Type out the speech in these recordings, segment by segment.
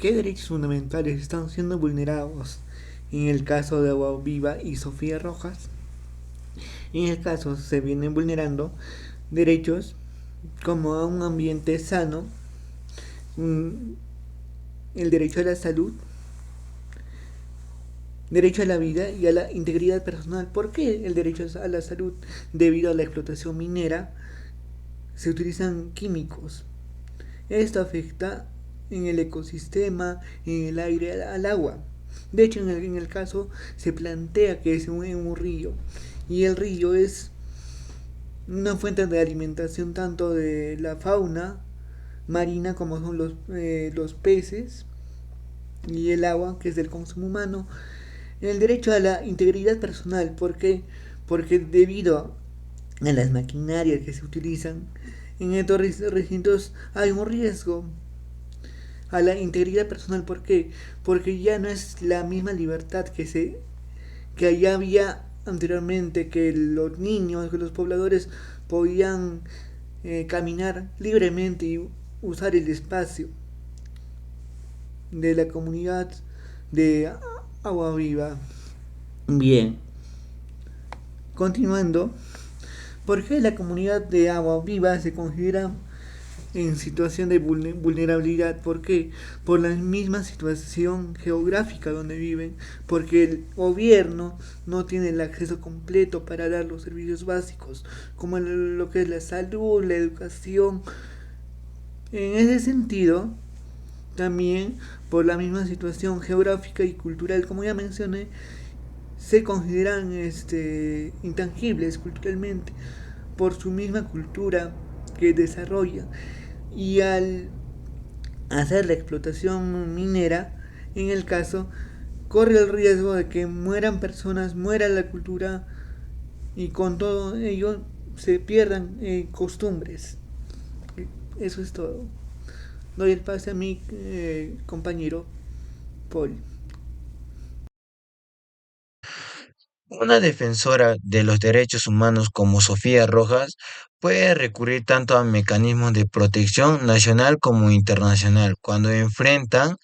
¿Qué derechos fundamentales están siendo vulnerados en el caso de Agua Viva y Sofía Rojas? En el caso se vienen vulnerando derechos como a un ambiente sano, un- el derecho a la salud, derecho a la vida y a la integridad personal. ¿Por qué el derecho a la salud? Debido a la explotación minera se utilizan químicos. Esto afecta en el ecosistema, en el aire, al agua. De hecho, en el caso se plantea que es un río y el río es una fuente de alimentación tanto de la fauna marina como son los peces y el agua que es del consumo humano. El derecho a la integridad personal, ¿por qué? Porque debido a las maquinarias que se utilizan en estos recintos hay un riesgo a la integridad personal. ¿Por qué? Porque ya no es la misma libertad que allá había anteriormente, que los niños, que los pobladores podían caminar libremente y usar el espacio de la comunidad de Agua Viva. Bien, continuando, ¿por qué la comunidad de Agua Viva se considera en situación de vulnerabilidad? ¿Por qué? Por la misma situación geográfica donde viven, porque el gobierno no tiene el acceso completo para dar los servicios básicos, como lo que es la salud, la educación. En ese sentido, también por la misma situación geográfica y cultural, como ya mencioné, se consideran intangibles culturalmente por su misma cultura que desarrollan. Y al hacer la explotación minera, en el caso, corre el riesgo de que mueran personas, muera la cultura y con todo ello se pierdan costumbres. Eso es todo. Doy el pase a mi compañero Paul. Una defensora de los derechos humanos como Sofía Rojas puede recurrir tanto a mecanismos de protección nacional como internacional cuando enfrentan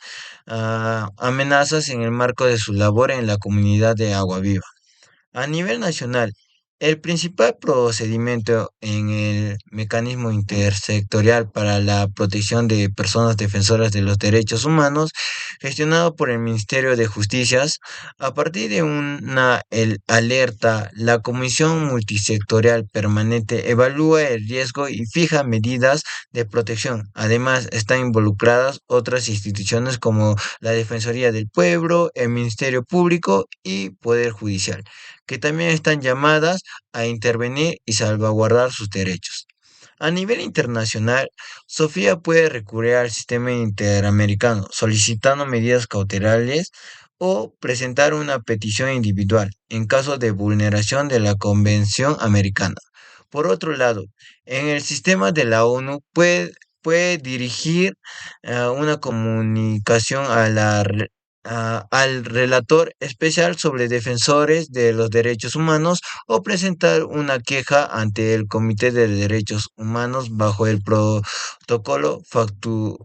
amenazas en el marco de su labor en la comunidad de Agua Viva. A nivel nacional, el principal procedimiento en el mecanismo intersectorial para la protección de personas defensoras de los derechos humanos, gestionado por el Ministerio de Justicias, a partir de una alerta, la Comisión Multisectorial Permanente evalúa el riesgo y fija medidas de protección. Además, están involucradas otras instituciones como la Defensoría del Pueblo, el Ministerio Público y Poder Judicial, que también están llamadas a intervenir y salvaguardar sus derechos. A nivel internacional, Sofía puede recurrir al sistema interamericano solicitando medidas cautelares o presentar una petición individual en caso de vulneración de la Convención Americana. Por otro lado, en el sistema de la ONU puede dirigir una comunicación al relator especial sobre defensores de los derechos humanos o presentar una queja ante el Comité de Derechos Humanos bajo el protocolo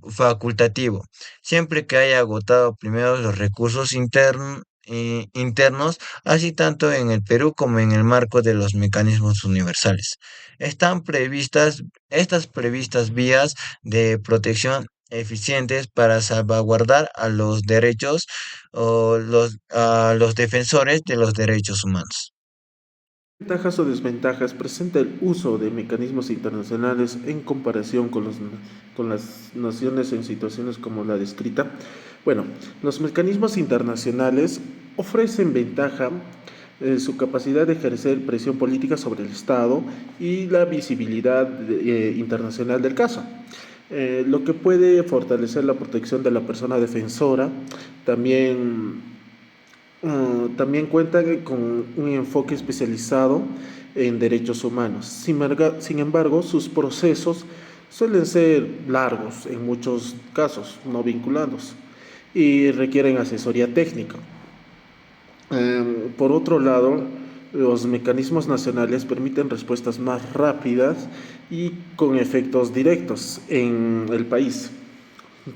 facultativo, siempre que haya agotado primero los recursos internos, así tanto en el Perú como en el marco de los mecanismos universales. Están previstas vías de protección eficientes para salvaguardar a los derechos o a los defensores de los derechos humanos. ¿Ventajas o desventajas presenta el uso de mecanismos internacionales en comparación con las naciones en situaciones como la descrita? Bueno, los mecanismos internacionales ofrecen ventaja su capacidad de ejercer presión política sobre el Estado y la visibilidad internacional del caso. Lo que puede fortalecer la protección de la persona defensora. También cuenta con un enfoque especializado en derechos humanos. Sin embargo, sus procesos suelen ser largos, en muchos casos no vinculados, y requieren asesoría técnica. Por otro lado, los mecanismos nacionales permiten respuestas más rápidas y con efectos directos en el país.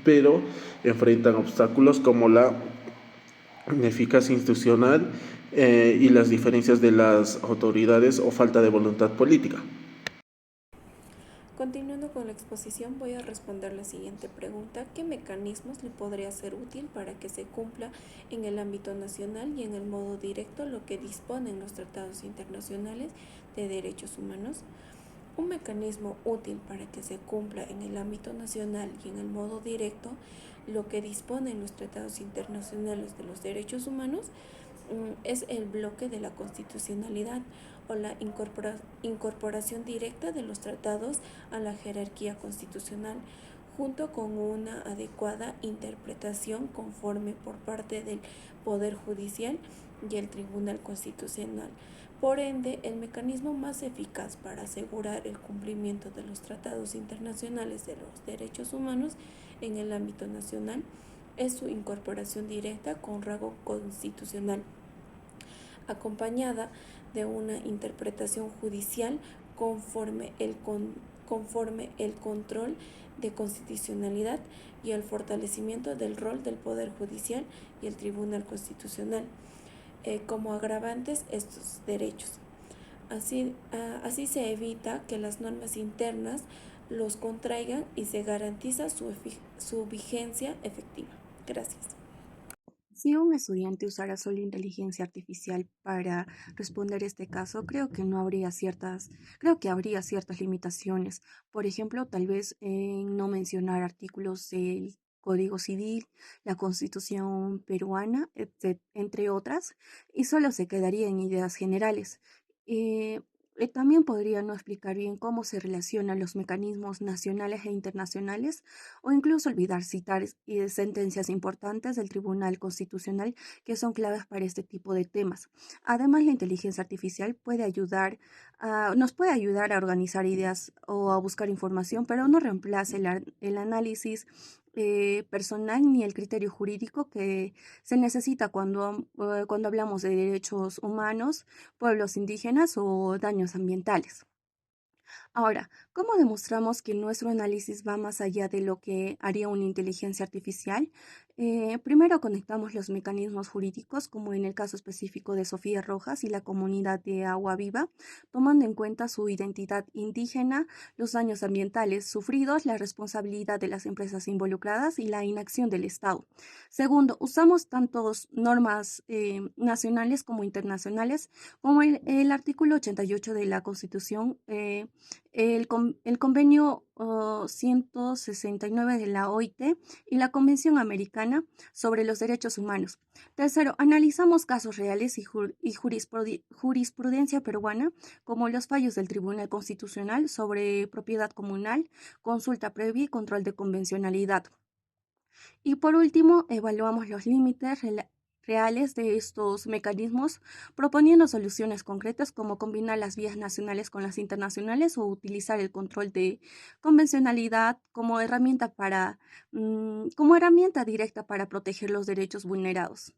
pero enfrentan obstáculos como la ineficacia institucional y las diferencias de las autoridades o falta de voluntad política. Continuando con la exposición, voy a responder la siguiente pregunta: ¿qué mecanismos le podría ser útil para que se cumpla en el ámbito nacional y en el modo directo lo que disponen los tratados internacionales de derechos humanos? Un mecanismo útil para que se cumpla en el ámbito nacional y en el modo directo lo que disponen los tratados internacionales de los derechos humanos es el bloque de la constitucionalidad o la incorporación directa de los tratados a la jerarquía constitucional, junto con una adecuada interpretación conforme por parte del Poder Judicial y el Tribunal Constitucional. Por ende, el mecanismo más eficaz para asegurar el cumplimiento de los tratados internacionales de los derechos humanos en el ámbito nacional es su incorporación directa con rango constitucional, acompañada de una interpretación judicial conforme el control de constitucionalidad y el fortalecimiento del rol del Poder Judicial y el Tribunal Constitucional como agravantes estos derechos. Así se evita que las normas internas los contraigan y se garantiza su vigencia efectiva. Gracias. Si un estudiante usara solo inteligencia artificial para responder este caso, creo que habría ciertas limitaciones. Por ejemplo, tal vez no mencionar artículos del Código Civil, la Constitución peruana, entre otras, y solo se quedaría en ideas generales. Eh, También podría no explicar bien cómo se relacionan los mecanismos nacionales e internacionales, o incluso olvidar citar sentencias importantes del Tribunal Constitucional que son claves para este tipo de temas. Además, la inteligencia artificial nos puede ayudar a organizar ideas o a buscar información, pero no reemplaza el análisis personal ni el criterio jurídico que se necesita cuando hablamos de derechos humanos, pueblos indígenas o daños ambientales. Ahora, ¿cómo demostramos que nuestro análisis va más allá de lo que haría una inteligencia artificial? Primero conectamos los mecanismos jurídicos, como en el caso específico de Sofía Rojas y la comunidad de Agua Viva, tomando en cuenta su identidad indígena, los daños ambientales sufridos, la responsabilidad de las empresas involucradas y la inacción del Estado. Segundo, usamos tantos normas nacionales como internacionales, como el artículo 88 de la Constitución, el convenio 169 de la OIT y la Convención Americana sobre los Derechos Humanos. Tercero, analizamos casos reales y jurisprudencia peruana, como los fallos del Tribunal Constitucional sobre propiedad comunal, consulta previa y control de convencionalidad. Y por último, evaluamos los límites reales de estos mecanismos, proponiendo soluciones concretas como combinar las vías nacionales con las internacionales o utilizar el control de convencionalidad como herramienta directa para proteger los derechos vulnerados.